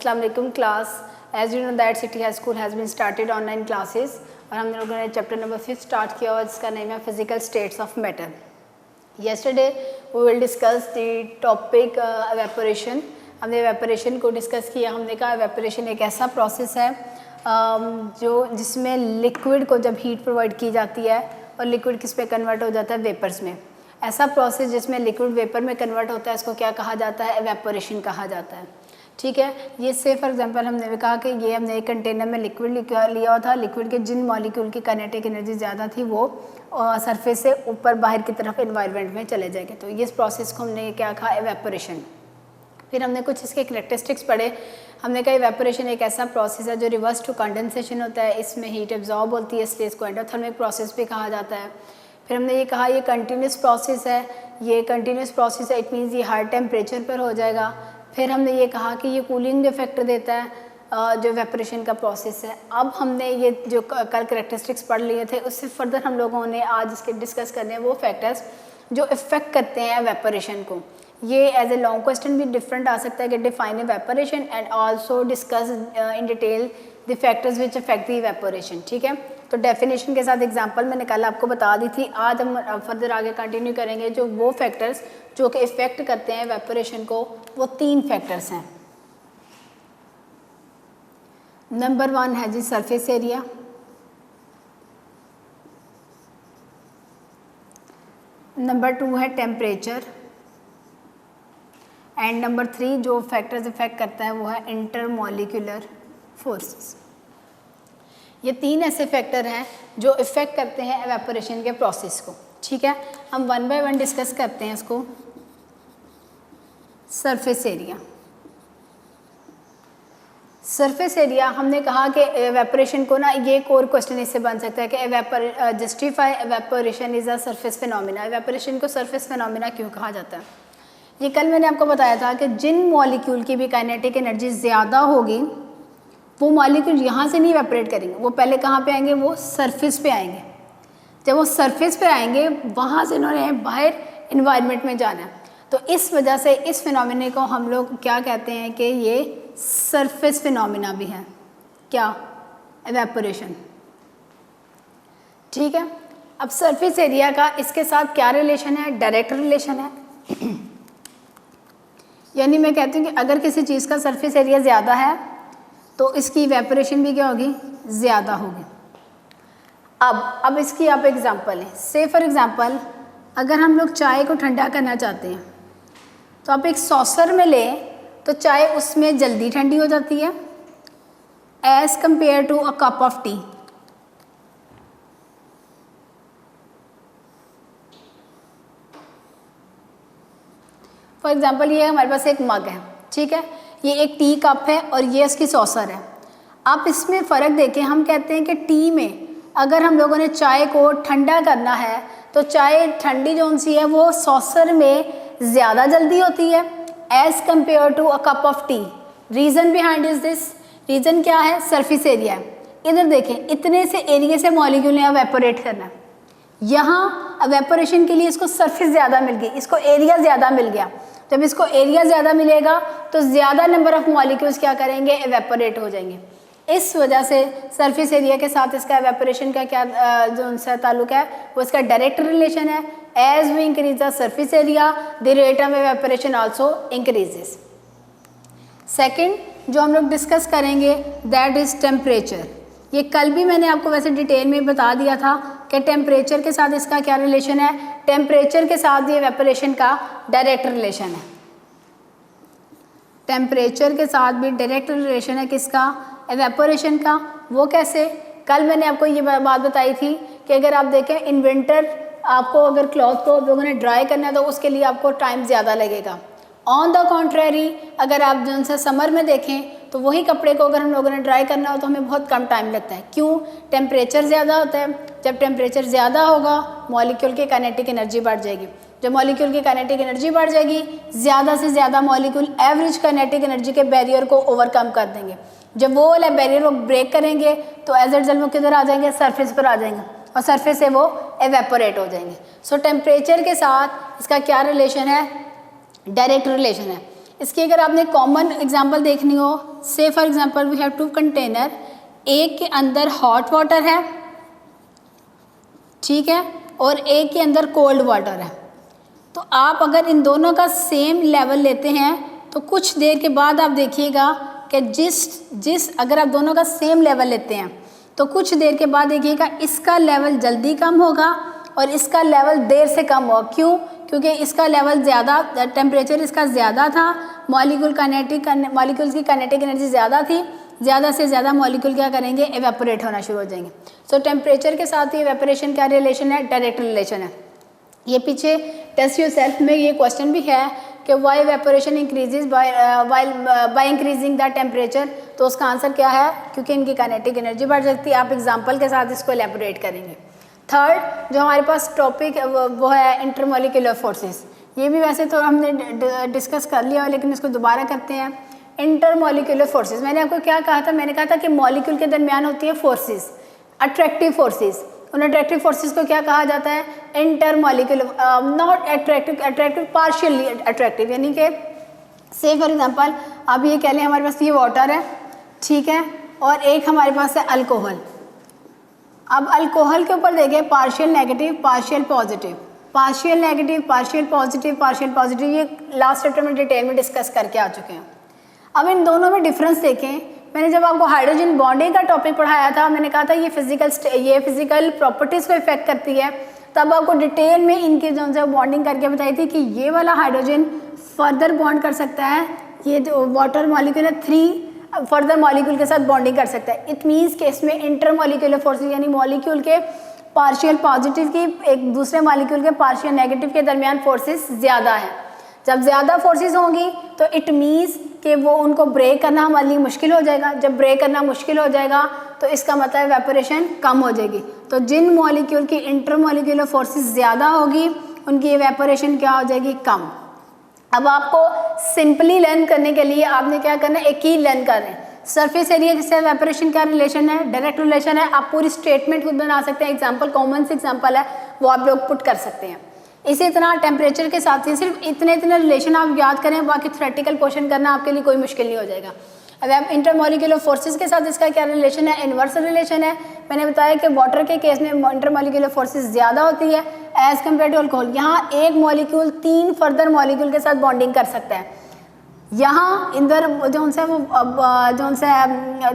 अस्सलाम वालेकुम class. As you know that city high school has been started online classes और हम लोगों ने चैप्टर नंबर 5 स्टार्ट किया और जिसका नेम है physical states of matter. Yesterday we will discuss the topic evaporation. हमने एवेपोरेशन को डिस्कस किया। हमने कहा एवेपोरेशन एक ऐसा प्रोसेस है जिसमें लिक्विड को जब हीट प्रोवाइड की जाती है और लिक्विड किस पे कन्वर्ट हो जाता है, वेपर्स में। ऐसा प्रोसेस जिसमें लिक्विड वेपर में कन्वर्ट होता है इसको क्या कहा जाता है, एवेपोरेशन कहा जाता है। ठीक है, ये से फॉर एग्जांपल हमने कहा कि ये हमने एक कंटेनर में लिक्विड लिया हुआ था। लिक्विड के जिन मॉलिक्यूल की काइनेटिक एनर्जी ज़्यादा थी वो सरफेस से ऊपर बाहर की तरफ एनवायरनमेंट में चले जाएंगे, तो इस प्रोसेस को हमने क्या कहा, एवेपोरेशन। फिर हमने कुछ इसके करैक्टरिस्टिक्स पढ़े। हमने कहा एवेपोरेशन एक ऐसा प्रोसेस है जो रिवर्स टू कंडेंसेशन होता है, इसमें हीट एब्जॉर्ब होती है, इसलिए इसको एंडोथर्मिक प्रोसेस भी कहा जाता है। फिर हमने ये कहा ये कंटिन्यूस प्रोसेस है, ये कंटिन्यूस प्रोसेस है, इट मीन्स ये हाई टेम्परेचर पर हो जाएगा। फिर हमने ये कहा कि ये कूलिंग इफेक्ट देता है जो एवेपोरेशन का प्रोसेस है। अब हमने ये जो कल करैक्टरिस्टिक्स पढ़ लिए थे उससे फर्दर हम लोगों ने आज इसके डिस्कस करने हैं वो फैक्टर्स जो इफ़ेक्ट करते हैं एवेपोरेशन को। ये एज ए लॉन्ग क्वेश्चन भी डिफरेंट आ सकता है कि define evaporation and also discuss in detail the factors which affect the evaporation. ठीक है, तो डेफिनेशन के साथ एग्जांपल मैंने कल आपको बता दी थी। आज हम फर्दर आगे कंटिन्यू करेंगे जो वो फैक्टर्स जो कि इफ़ेक्ट करते हैं एवेपोरेशन को। वो 3 फैक्टर्स हैं। नंबर 1 है जी सरफेस एरिया, नंबर 2 है टेम्परेचर एंड नंबर 3 जो फैक्टर्स इफेक्ट करता है वो है इंटरमॉलिक्यूलर फोर्सेस। ये 3 ऐसे फैक्टर हैं जो इफ़ेक्ट करते हैं एवेपोरेशन के प्रोसेस को। ठीक है, हम 1 बाय 1 डिस्कस करते हैं इसको। सरफेस एरिया, सरफेस एरिया हमने कहा कि एवेपोरेशन को ना ये एक और क्वेश्चन इससे बन सकता है कि justify evaporation is a surface phenomena. Evaporation को सरफेस फिनोमिना क्यों कहा जाता है? ये कल मैंने आपको बताया था कि जिन मॉलिक्यूल की भी काइनेटिक एनर्जी ज़्यादा होगी वो मॉलिक्यूल यहाँ से नहीं एवेपोरेट करेंगे, वो पहले कहाँ पे आएंगे, वो सरफेस पे आएंगे। जब वो सरफेस पे आएंगे वहाँ से इन्होंने बाहर इन्वायरमेंट में जाना है, तो इस वजह से इस फिनोमिना को हम लोग क्या कहते हैं कि ये सरफेस फिनोमिना भी है। क्या? एवेपोरेशन। ठीक है, अब सरफेस एरिया का इसके साथ क्या रिलेशन है? डायरेक्ट रिलेशन है। यानी मैं कहती हूँ कि अगर किसी चीज़ का सरफेस एरिया ज़्यादा है तो इसकी इवेपोरेशन भी क्या होगी, ज़्यादा होगी। अब इसकी आप एग्जांपल लें। से फॉर एग्जांपल अगर हम लोग चाय को ठंडा करना चाहते हैं तो आप एक सॉसर में लें तो चाय उसमें जल्दी ठंडी हो जाती है as compare to a cup of tea. For example ये हमारे पास एक मग है, ठीक है, ये एक टी कप है और ये इसकी सॉसर है। आप इसमें फ़र्क देखें, हम कहते हैं कि टी में अगर हम लोगों ने चाय को ठंडा करना है तो चाय ठंडी जो सी है वो सॉसर में ज़्यादा जल्दी होती है as compare to a cup of tea. Reason behind is this, reason क्या है? सरफेस एरिया है। इधर देखें, इतने से एरिया से मॉलिक्यूल ने एवेपोरेट करना है, यहाँ एवेपोरेशन के लिए इसको सरफेस ज़्यादा मिल गई, इसको एरिया ज़्यादा मिल गया। जब इसको एरिया ज़्यादा मिलेगा तो ज़्यादा नंबर ऑफ मॉलिक्यूल्स क्या करेंगे, एवेपोरेट हो जाएंगे। इस वजह से सरफेस एरिया के साथ इसका एवेपोरेशन का क्या जो उनसे ताल्लुक है वो इसका डायरेक्ट रिलेशन है। As we increase the surface area the rate of evaporation also increases. Second जो हम लोग डिस्कस करेंगे दैट इज़ टेम्परेचर। ये कल भी मैंने आपको वैसे डिटेल में बता दिया था कि टेम्परेचर के साथ इसका क्या रिलेशन है। टेम्परेचर के साथ ये एवेपोरेशन का डायरेक्ट रिलेशन है। टेम्परेचर के साथ भी डायरेक्ट रिलेशन है किसका, एवेपोरेशन का। वो कैसे? कल मैंने आपको ये बात बताई थी कि अगर आप देखें इन विंटर आपको अगर क्लॉथ को लोगों ने ड्राई करना है तो उसके लिए आपको टाइम ज़्यादा लगेगा। ऑन द कॉन्ट्रेरी अगर आप जो सा समर में देखें तो वही कपड़े को अगर हम लोगों ने ड्राई करना हो तो हमें बहुत कम टाइम लगता है। क्यों? टेम्परेचर ज़्यादा होता है। जब टेम्परेचर ज़्यादा होगा मॉलिक्यूल की काइनेटिक एनर्जी बढ़ जाएगी। जब मॉलिक्यूल की काइनेटिक एनर्जी बढ़ जाएगी ज़्यादा से ज़्यादा मॉलिक्यूल एवरेज काइनेटिक एनर्जी के बैरियर को ओवरकम कर देंगे। जब वो वाला बैरियर को ब्रेक करेंगे तो एज ए रिजल्ट वो किधर आ जाएंगे, सरफेस पर आ जाएंगे और सरफेस से वो एवेपोरेट हो जाएंगे। सो टेम्परेचर के साथ इसका क्या रिलेशन है, डायरेक्ट रिलेशन है। इसकी अगर आपने कॉमन एग्जांपल देखनी हो, say for example we have 2 container, एक के अंदर हॉट वाटर है, ठीक है, और एक के अंदर कोल्ड वाटर है। तो आप अगर इन दोनों का सेम लेवल लेते हैं तो कुछ देर के बाद आप देखिएगा कि जिस अगर आप दोनों का सेम लेवल लेते हैं तो कुछ देर के बाद देखिएगा इसका लेवल जल्दी कम होगा और इसका लेवल देर से कम होगा। क्यों? क्योंकि इसका लेवल ज़्यादा, टेम्परेचर इसका ज़्यादा था, मॉलिक्यूल्स की काइनेटिक एनर्जी ज़्यादा थी, ज़्यादा से ज़्यादा मॉलिक्यूल क्या करेंगे, एवेपोरेट होना शुरू हो जाएंगे। सो टेम्परेचर के साथ ही एवेपोरेशन का रिलेशन है, डायरेक्ट रिलेशन है। ये पीछे टेस्ट योरसेल्फ में ये क्वेश्चन भी है कि why evaporation increases by increasing the temperature, तो उसका आंसर क्या है, क्योंकि इनकी काइनेटिक एनर्जी बढ़ सकती है। आप एग्जांपल के साथ इसको एलैबोरेट करेंगे। थर्ड जो हमारे पास टॉपिक वो है इंटरमॉलिक्यूलर फोर्सेस। ये भी वैसे तो हमने डिस्कस कर लिया, लेकिन इसको दोबारा करते हैं। इंटरमॉलिक्यूलर फोर्सेस, मैंने आपको क्या कहा था, मैंने कहा था कि मॉलिक्यूल के दरमियान होती है फोर्सेस, अट्रैक्टिव फोर्सेस। उन अट्रैक्टिव फोर्सेस को क्या कहा जाता है, intermolecular, not attractive partially attractive, यानी कि से फॉर एग्जांपल अब ये कह लें हमारे पास ये वाटर है, ठीक है, और एक हमारे पास है अल्कोहल। अब अल्कोहल के ऊपर देखें partial negative, partial positive, partial negative, partial positive, partial positive, ये लास्ट चैप्टर में डिटेल में डिस्कस करके आ चुके हैं। अब इन दोनों में डिफरेंस देखें। मैंने जब आपको हाइड्रोजन बॉन्डिंग का टॉपिक पढ़ाया था, मैंने कहा था ये फिजिकल प्रॉपर्टीज़ को इफेक्ट करती है, तब आपको डिटेल में इनकी जो है बॉन्डिंग करके बताई थी कि ये वाला हाइड्रोजन फर्दर बॉन्ड कर सकता है, ये जो वाटर मॉलिक्यूल है 3 फर्दर मॉलिक्यूल के साथ बॉन्डिंग कर सकता है। इट मीन्स कि इसमें इंटरमॉलिक्यूलर फोर्सेस यानी मॉलिक्यूल के पार्शियल पॉजिटिव की एक दूसरे मॉलिक्यूल के पार्शियल नेगेटिव के दरमियान फोर्सेस ज़्यादा है। जब ज़्यादा फोर्सेस होंगी तो इट मीन्स कि वो उनको ब्रेक करना हमारे लिए मुश्किल हो जाएगा। जब ब्रेक करना मुश्किल हो जाएगा तो इसका मतलब एवेपोरेशन कम हो जाएगी। तो जिन मॉलिक्यूल की इंटरमॉलिक्यूलर फोर्सेस ज़्यादा होगी उनकी एवेपोरेशन क्या हो जाएगी, कम। अब आपको सिंपली लर्न करने के लिए आपने क्या करना है, एक ही लर्न कर रहे हैं। सरफेस एरिया से एवेपोरेशन का रिलेशन है, डायरेक्ट रिलेशन है। आप पूरी स्टेटमेंट खुद बना सकते हैं, एग्जाम्पल कॉमन से एग्जाम्पल है वो आप लोग पुट कर सकते हैं। इसी तरह टेम्परेचर के साथ ही सिर्फ इतने रिलेशन आप याद करें, बाकी थ्योरेटिकल क्वेश्चन करना आपके लिए कोई मुश्किल नहीं हो जाएगा। अब इंटरमॉलिक्यूलर फोर्सेस के साथ इसका क्या रिलेशन है, इन्वर्स रिलेशन है। मैंने बताया कि वाटर के केस में इंटरमॉलिक्यूलर फोर्सेस ज़्यादा होती है एज कम्पेयर टू अल्कोहल। यहाँ एक मॉलिक्यूल 3 फर्दर मॉलिक्यूल के साथ बॉन्डिंग कर सकता है। यहाँ इधर जो से वो जो से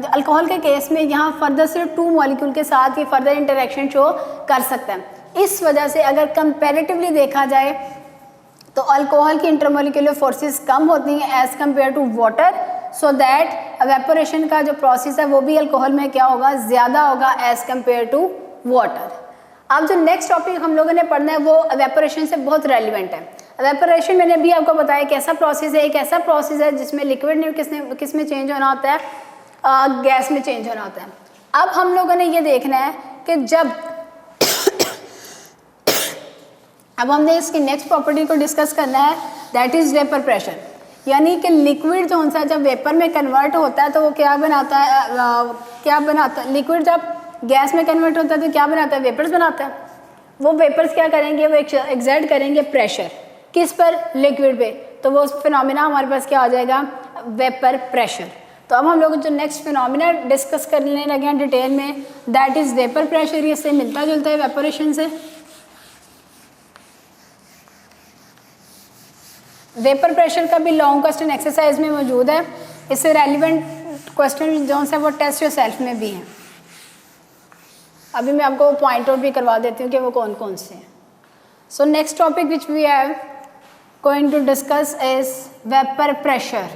अल्कोहल के केस में यहाँ फर्दर सिर्फ 2 मॉलिक्यूल के साथ ये फर्दर इंटरेक्शन शो कर सकता है। इस वजह से अगर कंपैरेटिवली देखा जाए तो अल्कोहल की इंटरमॉलिक्यूलर फोर्सेस कम होती हैं as compare to water, so that evaporation का जो प्रोसेस है वो भी अल्कोहल में क्या होगा, ज़्यादा होगा एज कम्पेयर टू वाटर। अब जो नेक्स्ट टॉपिक हम लोगों ने पढ़ना है वो एवेपोरेशन से बहुत रेलिवेंट है। एवेपोरेशन मैंने भी आपको बताया कैसा प्रोसेस है, एक ऐसा प्रोसेस है जिसमें लिक्विड में किस में चेंज होना होता है, गैस में चेंज होना होता है। अब हम लोगों ने ये देखना है कि जब अब हमने इसकी नेक्स्ट प्रॉपर्टी को डिस्कस करना है, दैट इज़ वेपर प्रेशर। यानी कि लिक्विड जो सा जब वेपर में कन्वर्ट होता है तो वो क्या बनाता है, लिक्विड जब गैस में कन्वर्ट होता है तो क्या बनाता है, वेपर्स बनाता है। वो वेपर्स क्या करेंगे, वो एक्सर्ट करेंगे प्रेशर, किस पर, लिक्विड पे। तो वो फिनोमिना हमारे पास क्या हो जाएगा, वेपर प्रेशर। तो अब हम लोग जो नेक्स्ट फिनोमिना डिस्कस करने लगे हैं डिटेल में, दैट इज़ वेपर प्रेशर। ये इससे मिलता जुलता है वेपोरेशन से। वेपर प्रेशर का भी लॉन्ग क्वेश्चन एक्सरसाइज में मौजूद है। इससे रेलिवेंट क्वेश्चन जो है वो टेस्ट योरसेल्फ में भी हैं। अभी मैं आपको पॉइंट आउट भी करवा देती हूँ कि वो कौन कौन से हैं। So next topic which we have going to discuss is vapour pressure.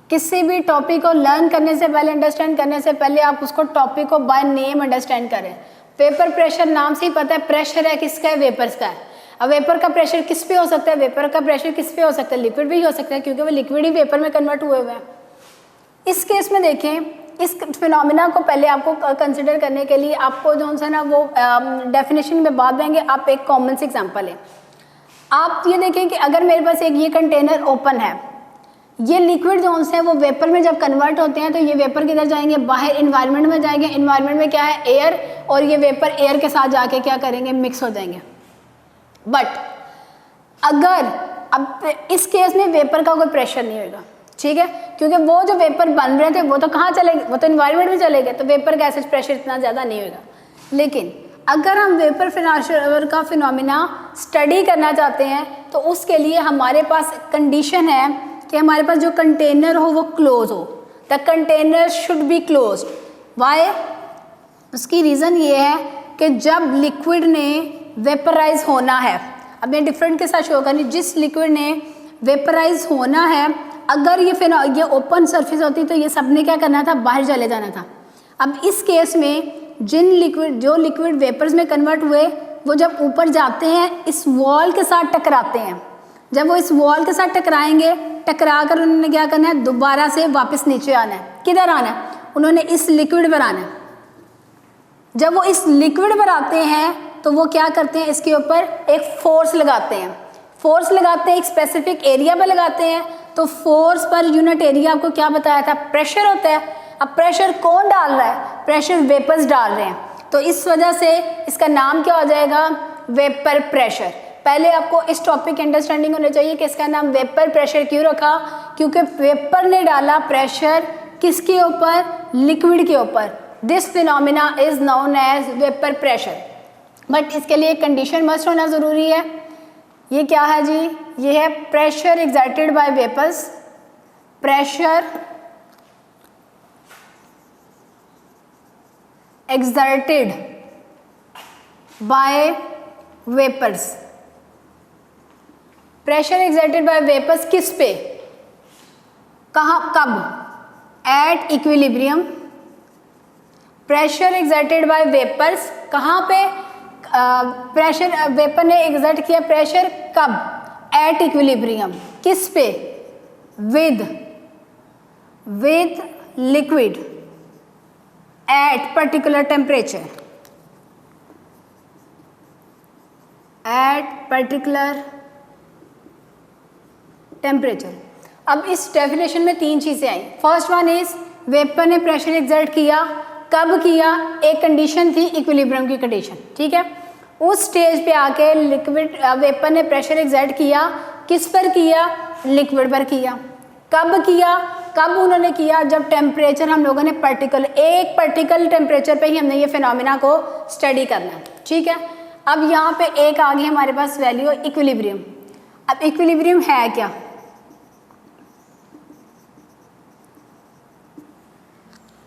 किसी भी टॉपिक को लर्न करने से पहले, अंडरस्टैंड करने से पहले आप उसको टॉपिक को बाय नेम अंडरस्टैंड करें। वेपर प्रेशर नाम से ही पता है प्रेशर है किसका है, वेपर्स का है। अब वेपर का प्रेशर किस पे हो सकता है, वेपर का प्रेशर किस पे हो सकता है, लिक्विड भी हो सकता है, क्योंकि वो लिक्विड ही वेपर में कन्वर्ट हुए हुए हैं। इस केस में देखें, इस फिनोमिना को पहले आपको कंसिडर करने के लिए आपको जो है ना वो डेफिनेशन में बात देंगे। आप एक कॉमन से एग्जांपल है, आप ये देखें कि अगर मेरे पास एक ये कंटेनर ओपन है, ये लिक्विड जो है वो वेपर में जब कन्वर्ट होते हैं तो ये वेपर किधर जाएंगे, बाहर इन्वायरमेंट में जाएंगे। इन्वायरमेंट में क्या है, एयर, और ये वेपर एयर के साथ जाके क्या करेंगे, मिक्स हो जाएंगे। बट अगर अब इस केस में वेपर का कोई प्रेशर नहीं होगा, ठीक है, क्योंकि वो जो वेपर बन रहे थे वो तो कहाँ चले गए, वो तो इन्वायरमेंट में चले गए, तो वेपर का ऐसा प्रेशर इतना ज़्यादा नहीं होगा। लेकिन अगर हम वेपर का फिनोमिना स्टडी करना चाहते हैं तो उसके लिए हमारे पास कंडीशन है कि हमारे पास जो कंटेनर हो वो क्लोज हो, the container should be close. Why? उसकी रीज़न ये है कि जब लिक्विड ने वेपराइज होना है, अब मैं डिफरेंट के साथ शो करनी, जिस लिक्विड ने वेपराइज होना है, अगर ये ओपन सरफेस होती तो ये सब ने क्या करना था, बाहर चले जाना था। अब इस केस में जो लिक्विड वेपर्स में कन्वर्ट हुए वो जब ऊपर जाते हैं इस वॉल के साथ टकराते हैं, जब वो इस वॉल के साथ टकराएंगे, टकरा कर उन्होंने क्या करना है, दोबारा से वापस नीचे आना है। किधर आना है? उन्होंने इस लिक्विड पर आना है। जब वो इस लिक्विड पर आते हैं तो वो क्या करते हैं, इसके ऊपर एक फोर्स लगाते हैं। फोर्स लगाते हैं, एक स्पेसिफिक एरिया पर लगाते हैं, तो फोर्स पर यूनिट एरिया आपको क्या बताया था, प्रेशर होता है। अब प्रेशर कौन डाल रहा है? प्रेशर वेपर्स डाल रहे हैं, तो इस वजह से इसका नाम क्या हो जाएगा, वेपर प्रेशर। पहले आपको इस टॉपिक की अंडरस्टैंडिंग होनी चाहिए कि इसका नाम वेपर प्रेशर क्यों रखा, क्योंकि वेपर ने डाला प्रेशर किसके ऊपर, लिक्विड के ऊपर। This phenomena is known as vapour pressure. But इसके लिए एक कंडीशन मस्ट होना ज़रूरी है। ये क्या है जी? ये है pressure exerted by vapours, pressure exerted by vapours. Pressure exerted by vapours किस पे, कहाँ, कब? At equilibrium. Pressure exerted by vapours कहाँ पे, प्रेशर वेपर ने एक्सर्ट किया प्रेशर कब, एट इक्विलिब्रियम। किस पे? With liquid at particular temperature, at particular temperature. अब इस डेफिनेशन में तीन चीज़ें आई। फर्स्ट वन इज वेपर ने प्रेशर एक्सर्ट किया, कब किया, एक कंडीशन थी इक्विलिब्रियम की कंडीशन, ठीक है। उस स्टेज पे आके लिक्विड वेपर ने प्रेशर एक्सर्ट किया, किस पर किया, लिक्विड पर किया। कब किया, कब उन्होंने किया, जब टेम्परेचर हम लोगों ने एक पर्टिकुलर टेम्परेचर पे ही हमने ये फिनोमिना को स्टडी करना है, ठीक है। अब यहाँ पे एक आ गई हमारे पास वैल्यू इक्विलिब्रियम। अब इक्विलिब्रियम है क्या?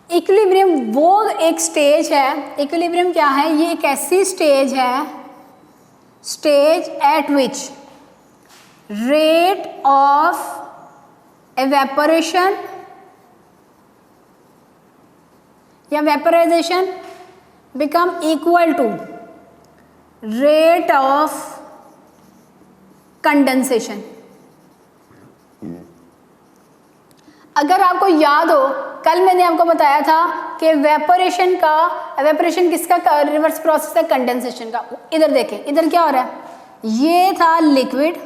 इक्विलिब्रियम वो एक स्टेज है, इक्विलिब्रियम क्या है, ये एक ऐसी स्टेज है, stage eight which rate of evaporation या vaporization become equal to rate of condensation। अगर आपको याद हो, कल मैंने आपको बताया था कि वेपोरेशन किसका रिवर्स प्रोसेस है, कंडेंसेशन का। इधर देखें, इधर क्या हो रहा है, ये था लिक्विड,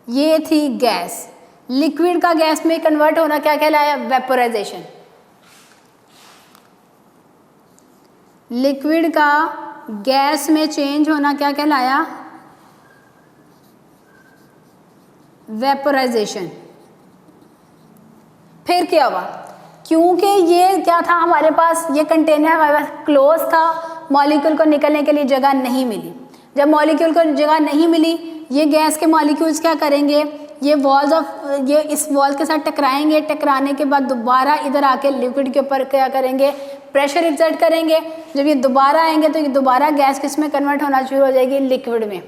ये थी गैस। लिक्विड का गैस में कन्वर्ट होना क्या कहलाया, वेपोराइजेशन। लिक्विड का गैस में चेंज होना क्या कहलाया, वेपोराइजेशन। फिर क्या हुआ, क्योंकि ये क्या था हमारे पास, ये कंटेनर हमारे पास क्लोज था, मॉलिक्यूल को निकलने के लिए जगह नहीं मिली। जब मॉलिक्यूल को जगह नहीं मिली, ये गैस के मॉलिक्यूल्स क्या करेंगे, ये इस वॉल के साथ टकराएंगे, टकराने के बाद दोबारा इधर आके लिक्विड के ऊपर क्या करेंगे, प्रेशर एक्सर्ट करेंगे। जब ये दोबारा आएंगे तो ये दोबारा गैस किस में कन्वर्ट होना शुरू हो जाएगी, लिक्विड में।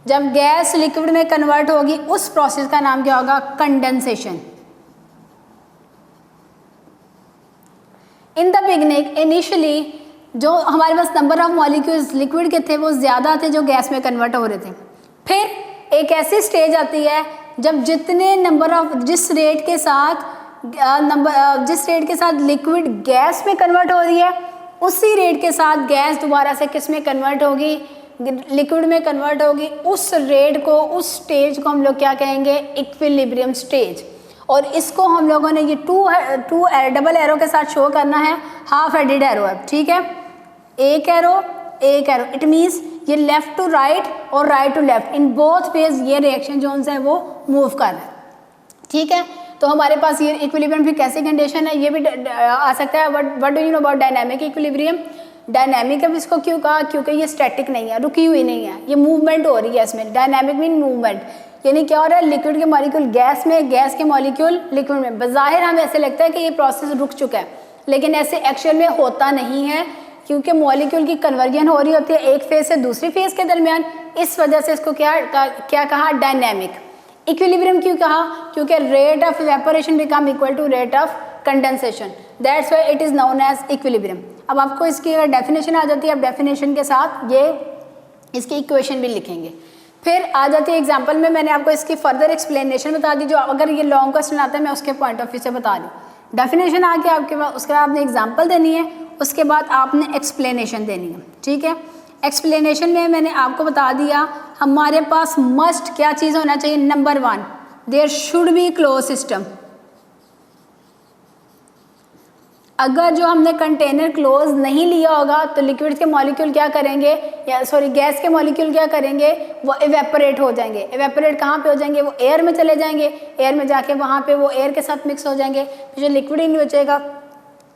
जब गैस लिक्विड में कन्वर्ट होगी, उस प्रोसेस का नाम क्या होगा, condensation. In the beginning, initially जो हमारे पास नंबर ऑफ मॉलिक्यूल्स लिक्विड के थे वो ज़्यादा थे जो गैस में कन्वर्ट हो रहे थे। फिर एक ऐसी स्टेज आती है जब जितने नंबर ऑफ जिस रेट के साथ लिक्विड गैस में कन्वर्ट हो रही है, उसी रेट के साथ गैस दोबारा से किस में कन्वर्ट होगी, लिक्विड में कन्वर्ट होगी। उस रेट को, उस स्टेज को हम लोग क्या कहेंगे, इक्विलिब्रियम स्टेज। और इसको हम लोगों ने ये टू डबल एरो के साथ शो करना है, हाफ एडेड एरो है, ठीक है, एक एरो। इट मीन्स ये लेफ्ट टू राइट और right to left, in both phase ये रिएक्शन जोन है वो मूव कर रहा है, ठीक है। तो हमारे पास ये इक्विलिब्रियम की कैसी कंडीशन है, ये भी आ सकता है। What do you know about dynamic equilibrium? Dynamic अब इसको क्यों कहा, क्योंकि ये स्टैटिक नहीं है, रुकी हुई नहीं है, ये मूवमेंट हो रही है इसमें। डायनामिक मीन मूवमेंट, यानी क्या हो रहा है, लिक्विड के मॉलिक्यूल गैस में, गैस के मॉलिक्यूल लिक्विड में। बज़ाहिर हमें ऐसे लगता है कि ये प्रोसेस रुक चुका है, लेकिन ऐसे एक्चुअल में होता नहीं है, क्योंकि मॉलिक्यूल की कन्वर्जन हो रही होती है एक फेज से दूसरी फेज के दरमियान। इस वजह से इसको क्या कहा, डायनामिक। इक्विलिब्रियम क्यों कहा, क्योंकि rate of evaporation become equal to rate of condensation, that's why it is known as equilibrium. अब आपको इसकी अगर डेफिनेशन आ जाती है, अब डेफिनेशन के साथ ये इसकी इक्वेशन भी लिखेंगे। फिर आ जाती है एग्जाम्पल में, मैंने आपको इसकी फर्दर एक्सप्लेनेशन बता दी, जो अगर ये लॉन्ग क्वेश्चन आता है मैं उसके पॉइंट ऑफ व्यू से बता दूँ। डेफिनेशन आ गया आपके पास, उसके बाद आपने एग्जाम्पल देनी है, उसके बाद आपने एक्सप्लेनेशन देनी है, ठीक है। एक्सप्लेनेशन में मैंने आपको बता दिया हमारे पास मस्ट क्या चीज़ होना चाहिए, number 1 there should be close system. अगर जो हमने कंटेनर क्लोज नहीं लिया होगा तो लिक्विड के मॉलिक्यूल क्या करेंगे, या सॉरी गैस के मॉलिक्यूल क्या करेंगे, वो इवेपोरेट हो जाएंगे। इवेपोरेट कहाँ पे हो जाएंगे, वो एयर में चले जाएंगे, एयर में जाके वहाँ पे वो एयर के साथ मिक्स हो जाएंगे। फिर जो लिक्विड ही नहीं बचेगा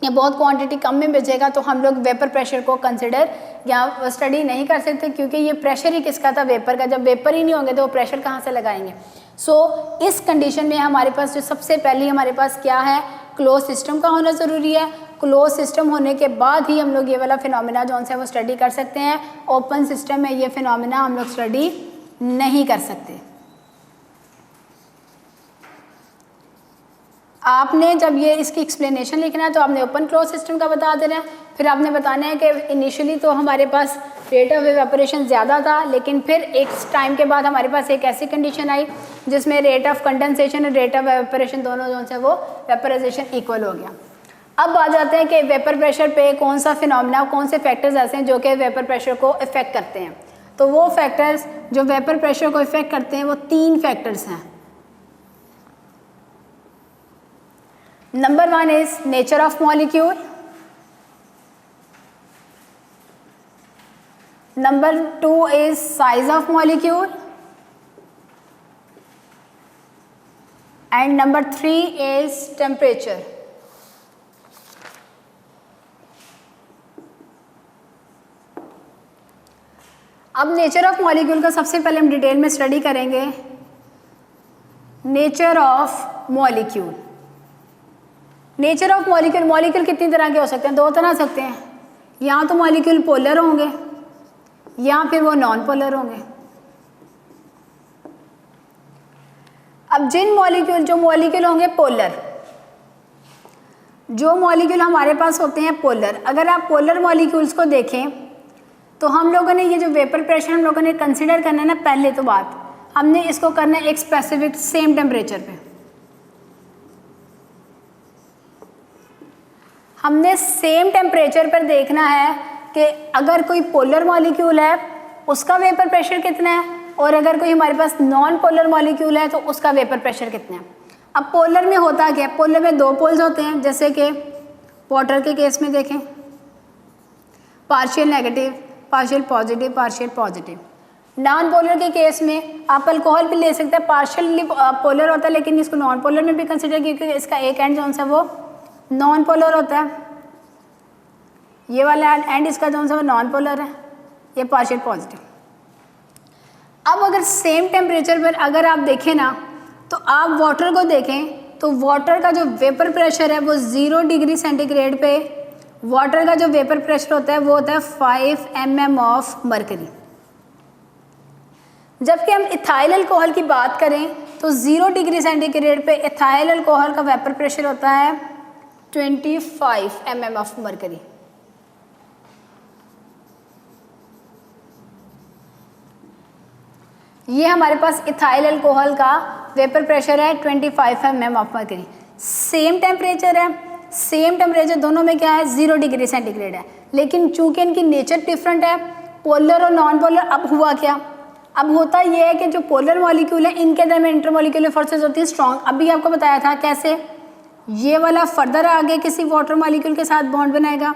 या बहुत क्वांटिटी कम में बचेगा तो हम लोग वेपर प्रेशर को कंसिडर या स्टडी नहीं कर सकते, क्योंकि ये प्रेशर ही किसका था, वेपर का। जब वेपर ही नहीं होंगे तो वो प्रेशर कहाँ से लगाएंगे। सो इस कंडीशन में हमारे पास जो सबसे पहले हमारे पास क्या है, क्लोज सिस्टम का होना ज़रूरी है। क्लोज सिस्टम होने के बाद ही हम लोग ये वाला फिनोमिना जो है वो स्टडी कर सकते हैं। ओपन सिस्टम में ये फिनोमिना हम लोग स्टडी नहीं कर सकते। आपने जब ये इसकी एक्सप्लेनेशन लिखना है तो आपने ओपन क्लोज सिस्टम का बता देना है। फिर आपने बताना है कि इनिशियली तो हमारे पास रेट ऑफ इवेपोरेशन ज़्यादा था, लेकिन फिर एक टाइम के बाद हमारे पास एक ऐसी कंडीशन आई जिसमें रेट ऑफ कंडेंसेशन और रेट ऑफ इवेपोरेशन दोनों जो है वो वेपराइजेशन इक्वल हो गया। अब आ जाते हैं कि वेपर प्रेशर पे कौन सा फिनोमिना, कौन से फैक्टर्स ऐसे हैं जो कि वेपर प्रेशर को इफ़ेक्ट करते हैं। तो वो फैक्टर्स जो वेपर प्रेशर को इफ़ेक्ट करते हैं वो 3 फैक्टर्स हैं। Number 1 is nature of molecule, number 2 is size of molecule, and number 3 is temperature. अब नेचर ऑफ मॉलिक्यूल का सबसे पहले हम डिटेल में स्टडी करेंगे। Nature of molecule, nature of molecule, molecule कितनी तरह के हो सकते हैं, 2 तरह सकते हैं। या तो मॉलिक्यूल पोलर होंगे या फिर वो नॉन पोलर होंगे। अब जिन मॉलिक्यूल, जो मॉलिक्यूल होंगे पोलर, जो मॉलिक्यूल हमारे पास होते हैं पोलर, अगर आप पोलर मॉलिक्यूल्स को देखें तो हम लोगों ने ये जो वेपर प्रेशर हम लोगों ने कंसिडर करना है ना, पहले तो बात हमने इसको करना है एक स्पेसिफिक सेम टेम्परेचर पे। हमने सेम टेम्परेचर पर देखना है कि अगर कोई पोलर मॉलिक्यूल है उसका वेपर प्रेशर कितना है, और अगर कोई हमारे पास नॉन पोलर मॉलिक्यूल है तो उसका वेपर प्रेशर कितना है। अब पोलर में होता क्या है, पोलर में 2 पोल्स होते हैं, जैसे कि वाटर के केस में देखें partial negative, partial positive, partial positive. Non polar के केस में आप अल्कोहल भी ले सकते हैं, पार्शियली पोलर होता है, लेकिन इसको नॉन पोलर में भी कंसिडर क्योंकि इसका एक एंड जो सा वो नॉन पोलर होता है, ये वाला एंड इसका जो सा वो नॉन पोलर है, ये पार्शियल पॉजिटिव। अब अगर सेम टेम्परेचर पर अगर आप देखें ना, तो आप वाटर को देखें तो वाटर का जो वेपर प्रेशर है वो 0 डिग्री सेंटीग्रेड पे वाटर का जो वेपर प्रेशर होता है वो होता है 5 mm ऑफ मरकरी। जबकि हम इथाइल अल्कोहल की बात करें तो 0 डिग्री सेंटीग्रेड पे इथाइल अल्कोहल का वेपर प्रेशर होता है 25 mm ऑफ मरकरी। ये हमारे पास इथाइल अल्कोहल का वेपर प्रेशर है 25 mm of mercury. Same temperature है, सेम टेम्परेचर दोनों में क्या है 0 डिग्री सेंटीग्रेड है, लेकिन चूंकि इनकी नेचर डिफरेंट है, पोलर और नॉन पोलर। अब हुआ क्या, अब होता ये है कि जो पोलर मॉलिक्यूल है इनके अंदर में इंटरमॉलिक्यूलर फोर्सेस होती है स्ट्रॉन्ग। अभी आपको बताया था कैसे, ये वाला फर्दर आगे किसी वाटर मॉलिक्यूल के साथ बॉन्ड बनाएगा,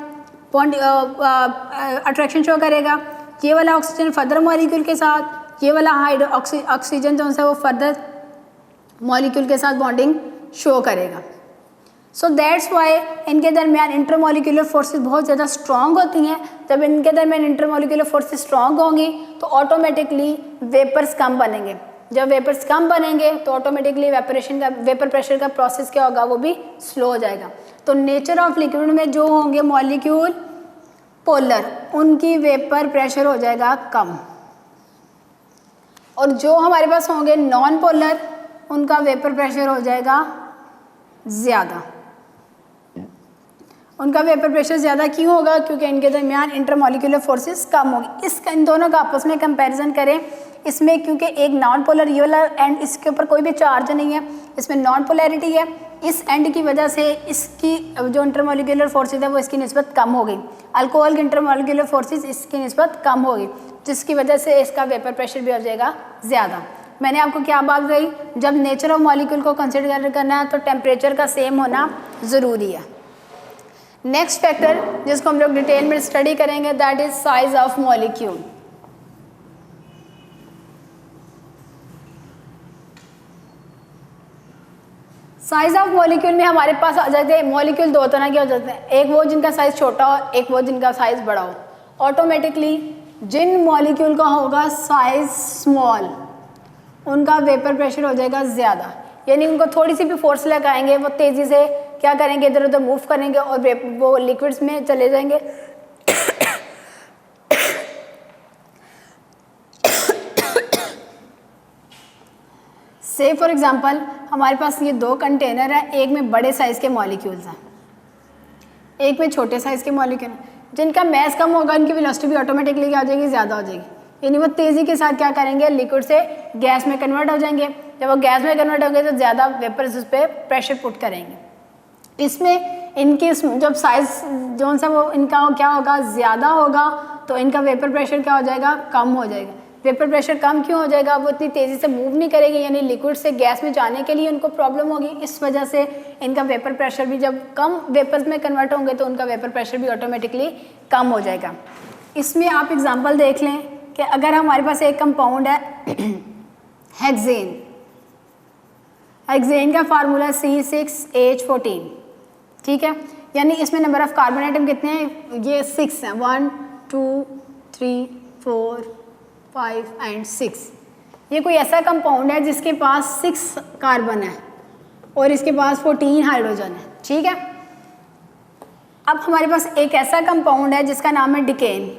बॉन्ड अट्रैक्शन शो करेगा, ये वाला ऑक्सीजन फर्दर मॉलिक्यूल के साथ, ये वाला ऑक्सीजन जो है वो फर्दर मॉलिक्यूल के साथ बॉन्डिंग शो करेगा। सो दैट्स वाई इनके दरमियान इंटरमॉलिक्यूलर फोर्सेस बहुत ज़्यादा स्ट्रॉन्ग होती हैं। जब इनके दरमियान इंटरमॉलिक्यूलर फोर्सेस स्ट्रॉन्ग होंगी तो ऑटोमेटिकली वेपर्स कम बनेंगे। जब वेपर्स कम बनेंगे तो ऑटोमेटिकली वेपर प्रेशर का प्रोसेस क्या होगा, वो भी स्लो हो जाएगा। तो नेचर ऑफ लिक्विड में जो होंगे मॉलिक्यूल पोलर, उनकी वेपर प्रेशर हो जाएगा कम, और जो हमारे पास होंगे नॉन पोलर, उनका वेपर प्रेशर हो जाएगा ज़्यादा। उनका वेपर प्रेशर ज़्यादा क्यों होगा? क्योंकि इनके दरमियान इंटरमॉलिक्यूलर फोर्सेस कम होगी। इन दोनों का आपस में कंपैरिजन करें, इसमें क्योंकि एक नॉन पोलर ये वाला एंड, इसके ऊपर कोई भी चार्ज नहीं है, इसमें नॉन पोलैरिटी है, इस एंड की वजह से इसकी जो इंटरमॉलिक्यूलर फोर्सेस है वो इसकी निस्बत कम हो गई। अल्कोहल की इंटरमॉलिक्यूलर फोर्सेस इसकी निस्बत कम हो गई, जिसकी वजह से इसका वेपर प्रेशर भी हो जाएगा ज़्यादा। मैंने आपको क्या बात कही, जब नेचर ऑफ मॉलिक्यूल को कंसिडर करना है तो टेम्परेचर का सेम होना ज़रूरी है। नेक्स्ट फैक्टर जिसको हम लोग डिटेल में स्टडी करेंगे that is size of molecule. Size of molecule में हमारे पास आ जाते हैं मॉलिक्यूल दो तरह के हो जाते हैं, एक वो जिनका साइज छोटा हो, एक वो जिनका साइज बड़ा हो। ऑटोमेटिकली जिन मॉलिक्यूल का होगा साइज स्मॉल, उनका वेपर प्रेशर हो जाएगा ज़्यादा, यानी उनको थोड़ी सी भी फोर्स लगाएंगे वो तेज़ी से क्या करेंगे, इधर उधर मूव करेंगे और वो लिक्विड्स में चले जाएंगे। से फॉर एग्जांपल हमारे पास ये दो कंटेनर है, एक में बड़े साइज़ के मॉलिक्यूल्स हैं, एक में छोटे साइज़ के मॉलिक्यूल। जिनका मैस कम होगा उनकी वेलोसिटी भी ऑटोमेटिकली क्या हो जाएगी, ज़्यादा हो जाएगी, यानी वो तेज़ी के साथ क्या करेंगे, लिक्विड से गैस में कन्वर्ट हो जाएंगे। जब वो गैस में कन्वर्ट होंगे तो ज़्यादा वेपर्स उस पर प्रेशर पुट करेंगे। इसमें इनकी जब साइज़ जो सा वो इनका क्या होगा, ज़्यादा होगा, तो इनका वेपर प्रेशर क्या हो जाएगा, कम हो जाएगा। वेपर प्रेशर कम क्यों हो जाएगा, वो इतनी तेज़ी से मूव नहीं करेगी, यानी लिक्विड से गैस में जाने के लिए उनको प्रॉब्लम होगी। इस वजह से इनका वेपर प्रेशर भी जब कम वेपर्स में कन्वर्ट होंगे तो उनका वेपर प्रेशर भी ऑटोमेटिकली कम हो जाएगा। इसमें आप एग्जांपल देख लें कि अगर हमारे पास एक कंपाउंड है हेक्सेन, हेक्सेन का फार्मूला C6H14, ठीक है, यानी इसमें नंबर ऑफ कार्बन आइटम कितने हैं, ये 6 हैं, 1 2 3 4 5 एंड 6। ये कोई ऐसा कंपाउंड है जिसके पास 6 कार्बन है और इसके पास 14 हाइड्रोजन है, ठीक है। अब हमारे पास एक ऐसा कंपाउंड है जिसका नाम है डिकेन।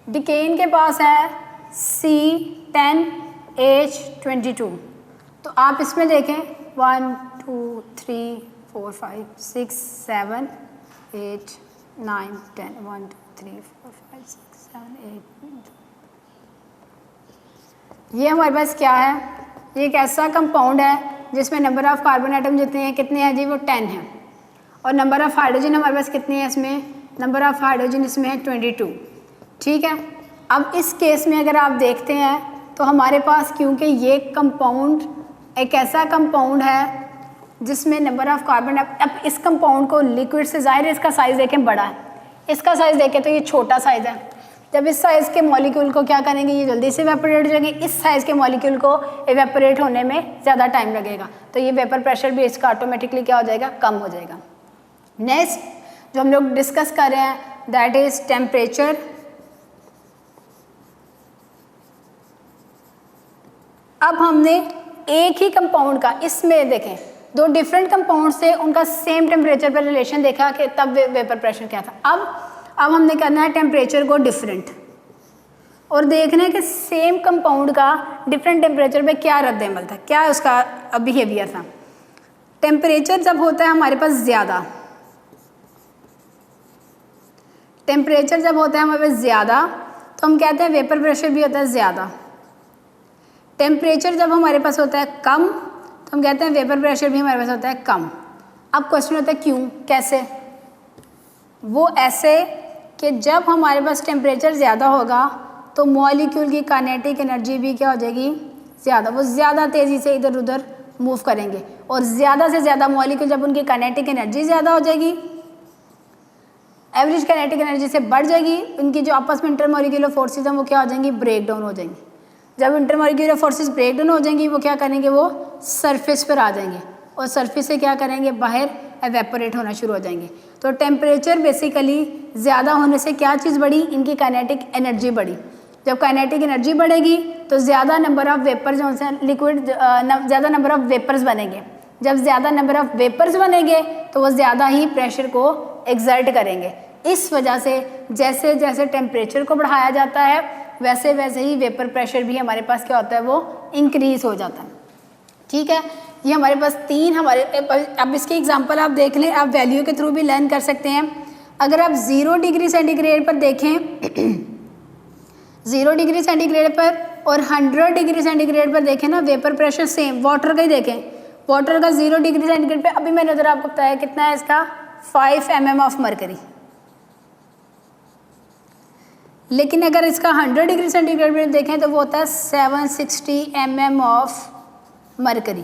डिकेन के पास है C10H22। तो आप इसमें देखें 1 2 3 4 5 6 7 8 9 10 1 2 3 4 5 6 7 8। ये हमारे पास क्या है, ये एक ऐसा कंपाउंड है जिसमें नंबर ऑफ कार्बन आइटम जितने हैं, कितने हैं जी, वो 10 हैं, और नंबर ऑफ हाइड्रोजन हमारे पास कितने हैं, इसमें नंबर ऑफ हाइड्रोजन इसमें है 22, ठीक है। अब इस केस में अगर आप देखते हैं तो हमारे पास क्योंकि ये कंपाउंड एक ऐसा कंपाउंड है जिसमें नंबर ऑफ कार्बन, अब इस कंपाउंड को लिक्विड से ज़ाहिर है इसका साइज़ देखें बड़ा है, इसका साइज़ देखें तो ये छोटा साइज़ है। जब इस साइज़ के मॉलिक्यूल को क्या करेंगे, ये जल्दी से इवेपोरेट हो जाएंगे, इस साइज़ के मॉलिक्यूल को इवेपोरेट होने में ज़्यादा टाइम लगेगा, तो ये वेपर प्रेशर भी इसका ऑटोमेटिकली क्या हो जाएगा, कम हो जाएगा। नेक्स्ट जो हम लोग डिस्कस कर रहे हैं दैट इज़ टेम्परेचर। अब हमने एक ही कंपाउंड का, इसमें देखें दो डिफरेंट कंपाउंड से उनका सेम टेम्परेचर पर रिलेशन देखा कि तब वेपर प्रेशर क्या था। अब हमने करना है टेम्परेचर को डिफरेंट और देखना है कि सेम कंपाउंड का डिफरेंट टेम्परेचर पे क्या रद्द अमल था, क्या उसका बिहेवियर था। टेम्परेचर जब होता है हमारे पास ज़्यादा, टेम्परेचर जब होता है हमारे पास ज़्यादा तो हम कहते हैं वेपर प्रेशर भी होता है ज़्यादा। टेम्परेचर जब हमारे पास होता है कम तो हम कहते हैं वेपर प्रेशर भी हमारे पास होता है कम। अब क्वेश्चन होता है क्यों, कैसे, वो ऐसे कि जब हमारे पास टेम्परेचर ज़्यादा होगा तो मॉलिक्यूल की काइनेटिक एनर्जी भी क्या हो जाएगी, ज़्यादा, वो ज़्यादा तेज़ी से इधर उधर मूव करेंगे और ज़्यादा से ज़्यादा मॉलिक्यूल जब उनकी काइनेटिक एनर्जी ज़्यादा हो जाएगी एवरेज काइनेटिक एनर्जी से बढ़ जाएगी, उनकी जो आपस में इंटरमॉलिक्यूलर फोर्सेज हैं वो क्या हो जाएंगी, ब्रेक डाउन हो जाएंगी। जब इंटरमॉलिक्यूलर फोर्सेज ब्रेक डाउन हो जाएंगी वो क्या करेंगे, वो सरफेस पर आ जाएंगे और सरफेस से क्या करेंगे, बाहर एवेपोरेट होना शुरू हो जाएंगे। तो टेम्परेचर बेसिकली ज़्यादा होने से क्या चीज़ बढ़ी, इनकी काइनेटिक एनर्जी बढ़ी। जब काइनेटिक एनर्जी बढ़ेगी तो ज़्यादा नंबर ऑफ वेपर्स जो से लिक्विड, ज़्यादा नंबर ऑफ वेपर्स बनेंगे। जब ज़्यादा नंबर ऑफ वेपर्स बनेंगे तो वो ज़्यादा ही प्रेशर को एक्सर्ट करेंगे। इस वजह से जैसे जैसे टेम्परेचर को बढ़ाया जाता है वैसे वैसे ही वेपर प्रेशर भी हमारे पास क्या होता है, वो इंक्रीज़ हो जाता है। ठीक है, ये हमारे पास तीन हमारे, अब इसके एग्जांपल आप देख लें, आप वैल्यू के थ्रू भी लर्न कर सकते हैं। अगर आप 0 डिग्री सेंटीग्रेड पर देखें 0 डिग्री सेंटीग्रेड पर और 100 डिग्री सेंटीग्रेड पर देखें ना, वेपर प्रेशर सेम, वाटर का ही देखें, वाटर का 0 डिग्री सेंटीग्रेड पे अभी मैंने उधर आपको बताया कितना है इसका, 5 mm ऑफ मरकरी। लेकिन अगर इसका 100 डिग्री सेंटीग्रेड पे देखें तो वो होता है 760 mm ऑफ मरकरी।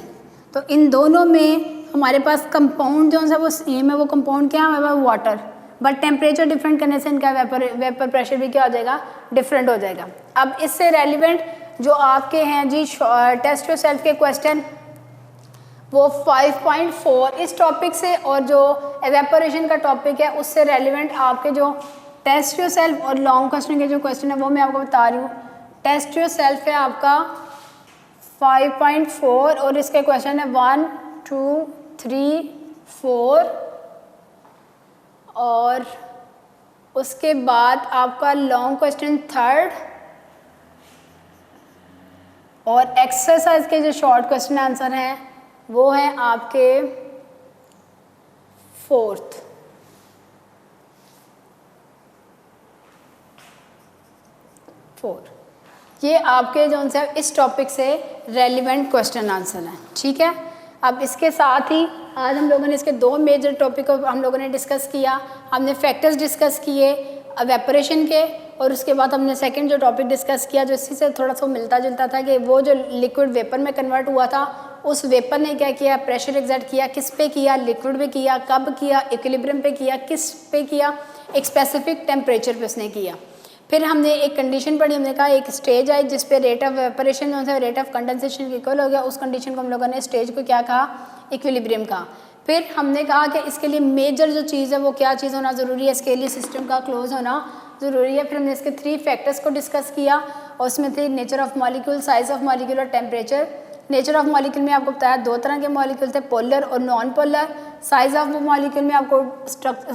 तो इन दोनों में हमारे पास कंपाउंड जो है वो सेम है, वो कंपाउंड क्या है हमारे पास, वाटर, बट टेम्परेचर डिफरेंट करने से इनका वेपर प्रेशर भी क्या हो जाएगा, डिफरेंट हो जाएगा। अब इससे रेलिवेंट जो आपके हैं जी टेस्ट योरसेल्फ के क्वेश्चन वो 5.4 इस टॉपिक से और जो एवेपोरेशन का टॉपिक है उससे रेलिवेंट आपके जो टेस्ट योरसेल्फ और लॉन्ग क्वेश्चन के जो क्वेश्चन है वो मैं आपको बता रही हूँ। टेस्ट योरसेल्फ है आपका 5.4 और इसके क्वेश्चन है 1, 2, 3, 4 और उसके बाद आपका लॉन्ग क्वेश्चन 3rd और एक्सरसाइज के जो शॉर्ट क्वेश्चन आंसर हैं वो हैं आपके 4th। ये आपके जो से इस टॉपिक से रेलिवेंट क्वेश्चन आंसर हैं। ठीक है, अब इसके साथ ही आज हम लोगों ने इसके 2 मेजर टॉपिक को हम लोगों ने डिस्कस किया। हमने फैक्टर्स डिस्कस किए एवेपोरेशन के और उसके बाद हमने सेकंड जो टॉपिक डिस्कस किया जो इसी से थोड़ा सा मिलता जुलता था कि वो जो लिक्विड वेपर में कन्वर्ट हुआ था उस वेपर ने क्या किया, प्रेशर एक्सर्ट किया, किस पे किया, लिक्विड पे किया, कब किया, इक्विलिब्रियम पे किया, किस पे किया, एक स्पेसिफिक टेम्परेचर पे उसने किया। फिर हमने एक कंडीशन पढ़ी, हमने कहा एक स्टेज आई जिस पे रेट ऑफ वेपरेशन जो है रेट ऑफ कंडेंसेशन इक्वल हो गया, उस कंडीशन को हम लोगों ने स्टेज को क्या कहा, इक्विलिब्रियम कहा। फिर हमने कहा कि इसके लिए मेजर जो चीज़ है वो क्या चीज़ होना ज़रूरी है, इसके लिए सिस्टम का क्लोज होना ज़रूरी है। फिर हमने इसके 3 फैक्टर्स को डिस्कस किया और उसमें थे nature of molecule, size of molecule और टेम्परेचर। नेचर ऑफ मॉलिक्यूल में आपको बताया 2 तरह के मॉलिक्यूल थे, पोलर और non polar. Size of molecule में आपको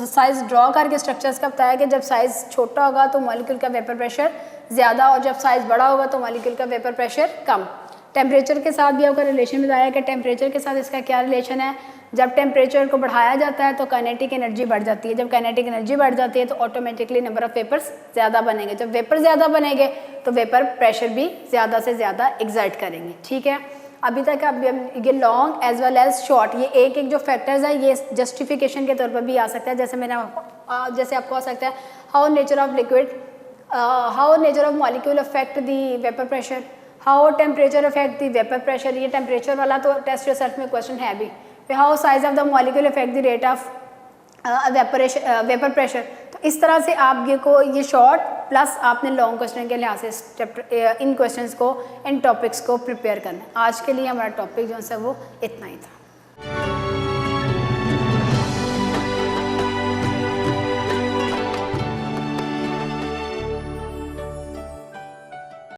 साइज ड्रॉ करके स्ट्रक्चर्स का बताया कि जब साइज छोटा होगा तो मॉलिक्यूल का वेपर प्रेशर ज़्यादा और जब साइज बड़ा होगा तो मॉलिक्यूल का वेपर प्रेशर कम। टेम्परेचर के साथ भी आपका रिलेशन बताया कि टेम्परेचर के साथ इसका क्या रिलेशन है, जब टेम्परेचर को बढ़ाया जाता है तो काइनेटिक एनर्जी बढ़ जाती है, जब काइनेटिक एनर्जी बढ़ जाती है तो ऑटोमेटिकली नंबर ऑफ वेपर्स ज़्यादा बनेंगे, जब वेपर ज़्यादा बनेंगे तो वेपर प्रेशर भी ज़्यादा से ज़्यादा एक्सर्ट करेंगे। ठीक है, अभी तक अब ये long as well as short ये एक एक जो फैक्टर्स है ये जस्टिफिकेशन के तौर पर भी आ सकता है। जैसे आपको आ सकता है how nature of liquid, how nature of molecule affect the vapour pressure, how temperature affect the vapour pressure. ये टेम्परेचर वाला तो टेस्ट योरसेल्फ में क्वेश्चन है भी। How size of the molecule affect the rate of vapour pressure. तो इस तरह से आप ये शॉर्ट प्लस आपने लॉन्ग क्वेश्चन के लिहाज से चैप्टर इन क्वेश्चंस को इन टॉपिक्स को प्रिपेयर करना है। आज के लिए हमारा टॉपिक जो है वो इतना ही था।